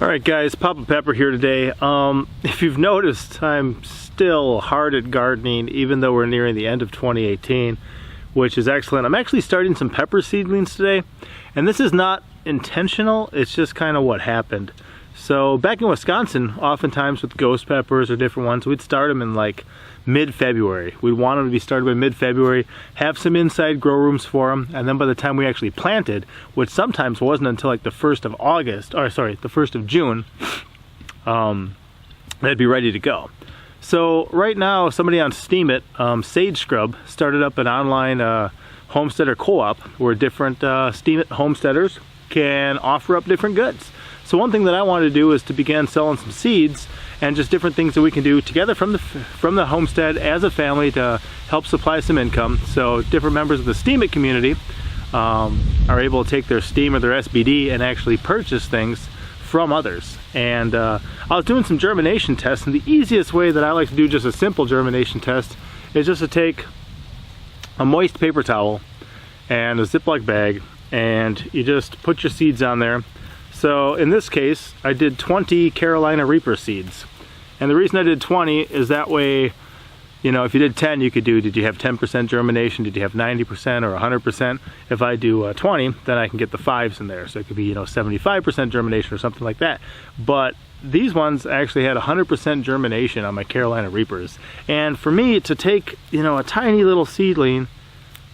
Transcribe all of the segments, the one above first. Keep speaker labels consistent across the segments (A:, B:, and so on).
A: Alright guys, Papa Pepper here today. If you've noticed, I'm still hard at gardening even though we're nearing the end of 2018, which is excellent. I'm actually starting some pepper seedlings today, and this is not intentional, it's just kind of what happened. So back in Wisconsin, oftentimes with ghost peppers or different ones, we'd start them in like mid-February. We'd want them to be started by mid-February, have some inside grow rooms for them, and then by the time we actually planted, which sometimes wasn't until like the 1st of August, or sorry, the 1st of June, they'd be ready to go. So right now, somebody on Steam It, Sage Scrub, started up an online homesteader co-op where different Steam It homesteaders can offer up different goods. So one thing that I wanted to do is to begin selling some seeds and just different things that we can do together from the homestead as a family to help supply some income. So different members of the Steam It community are able to take their Steam or their SBD and actually purchase things from others. And I was doing some germination tests, and the easiest way that I like to do just a simple germination test is just to take a moist paper towel and a Ziploc bag, and you just put your seeds on there. So in this case, I did 20 Carolina Reaper seeds. And the reason I did 20 is that way, you know, if you did 10, you could do, did you have 10% germination? Did you have 90% or 100%? If I do 20, then I can get the 5s in there. So it could be, you know, 75% germination or something like that. But these ones actually had 100% germination on my Carolina Reapers. And for me to take, you know, a tiny little seedling,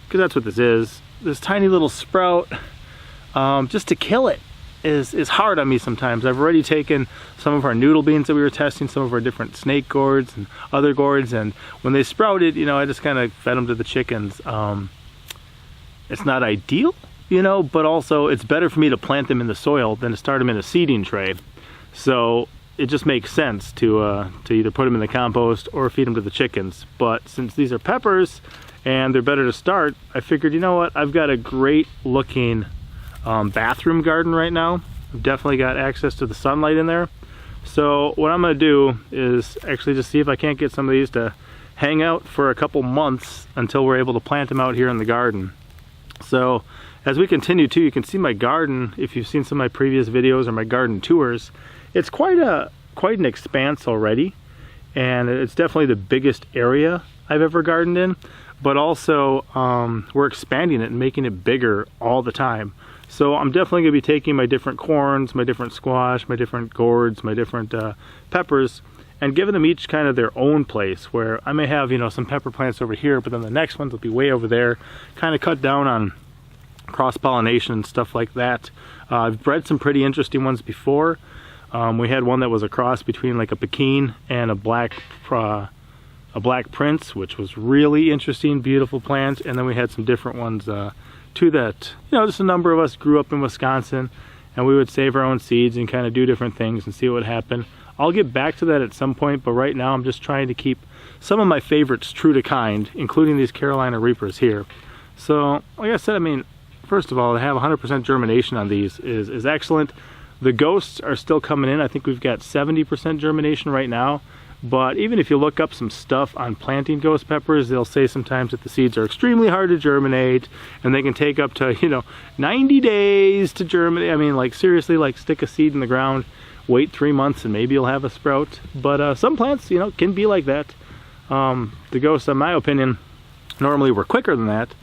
A: because that's what this is, this tiny little sprout, just to kill it is hard on me sometimes. I've already taken some of our noodle beans that we were testing, some of our different snake gourds and other gourds, and when they sprouted, you know, I just kind of fed them to the chickens. It's not ideal, you know, but also it's better for me to plant them in the soil than to start them in a seeding tray. So it just makes sense to either put them in the compost or feed them to the chickens. But since these are peppers and they're better to start, I figured, you know what, I've got a great looking bathroom garden right now. I've definitely got access to the sunlight in there. So what I'm going to do is actually just see if I can't get some of these to hang out for a couple months until we're able to plant them out here in the garden. So as we continue too, you can see my garden. If you've seen some of my previous videos or my garden tours, it's quite an expanse already, and it's definitely the biggest area I've ever gardened in. But also we're expanding it and making it bigger all the time. So I'm definitely going to be taking my different corns, my different squash, my different gourds, my different peppers, and giving them each kind of their own place, where I may have, you know, some pepper plants over here, but then the next ones will be way over there, kind of cut down on cross-pollination and stuff like that. I've bred some pretty interesting ones before. We had one that was a cross between like a Pekin and a black Prince, which was really interesting, beautiful plant. And then we had some different ones too that, you know, just a number of us grew up in Wisconsin, and we would save our own seeds and kind of do different things and see what would happen. I'll get back to that at some point, but right now I'm just trying to keep some of my favorites true to kind, including these Carolina Reapers here. So like I said, I mean, first of all, to have 100% germination on these is excellent. The ghosts are still coming in. I think we've got 70% germination right now. But even if you look up some stuff on planting ghost peppers, they'll say sometimes that the seeds are extremely hard to germinate, and they can take up to, you know, 90 days to germinate. I mean, like seriously, like stick a seed in the ground, wait 3 months, and maybe you'll have a sprout. But some plants, you know, can be like that. The ghosts, in my opinion, normally were quicker than that.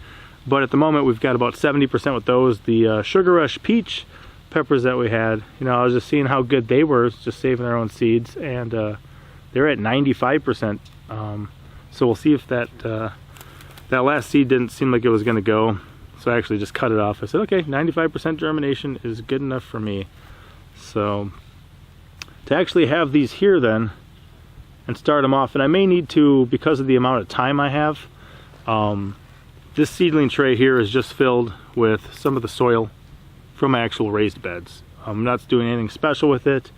A: But at the moment, we've got about 70% with those. The Sugar Rush Peach peppers that we had, you know, I was just seeing how good they were, just saving their own seeds, and they're at 95%. So we'll see if that last seed didn't seem like it was going to go. So I actually just cut it off. I said, okay, 95% germination is good enough for me. So to actually have these here then and start them off, and I may need to, because of the amount of time I have, this seedling tray here is just filled with some of the soil from my actual raised beds. I'm not doing anything special with it.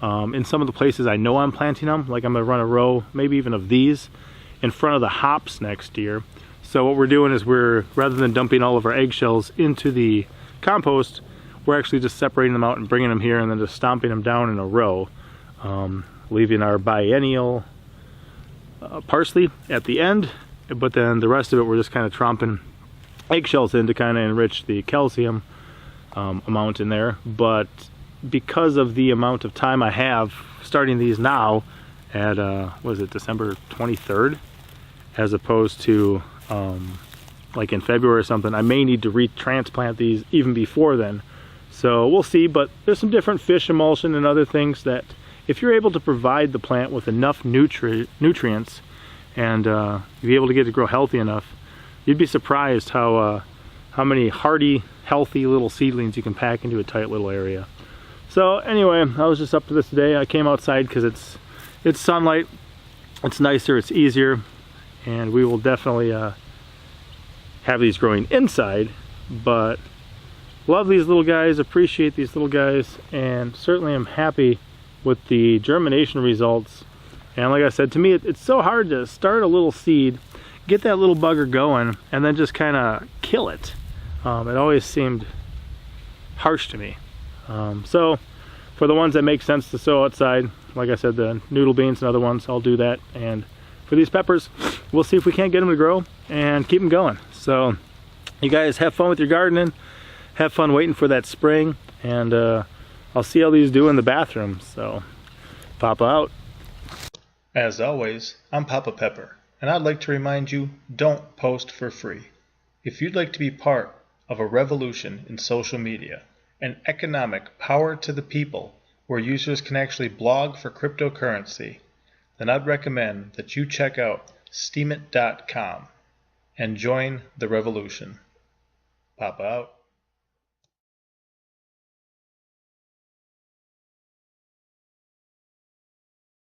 A: In some of the places I know I'm planting them, like I'm going to run a row, maybe even of these, in front of the hops next year. So what we're doing is rather than dumping all of our eggshells into the compost, we're actually just separating them out and bringing them here and then just stomping them down in a row, leaving our biennial parsley at the end, but then the rest of it we're just kind of tromping eggshells in to kind of enrich the calcium amount in there. But because of the amount of time I have starting these now at what is it, December 23rd, as opposed to like in February or something, I may need to retransplant these even before then. So we'll see, but there's some different fish emulsion and other things that if you're able to provide the plant with enough nutrients and be able to get it to grow healthy enough, you'd be surprised how many hardy, healthy little seedlings you can pack into a tight little area. So anyway, I was just up to this today. I came outside because it's sunlight, it's nicer, it's easier, and we will definitely have these growing inside, but love these little guys, appreciate these little guys, and certainly am happy with the germination results. And like I said, to me it's so hard to start a little seed, get that little bugger going, and then just kind of kill it. It always seemed harsh to me. So for the ones that make sense to sow outside, like I said, the noodle beans and other ones, I'll do that. And for these peppers, we'll see if we can't get them to grow and keep them going. So you guys have fun with your gardening, have fun waiting for that spring, and I'll see how these do in the bathroom. So Papa out.
B: As always, I'm Papa Pepper, and I'd like to remind you, don't post for free. If you'd like to be part of a revolution in social media, an economic power to the people where users can actually blog for cryptocurrency, then I'd recommend that you check out steemit.com and join the revolution. Papa out.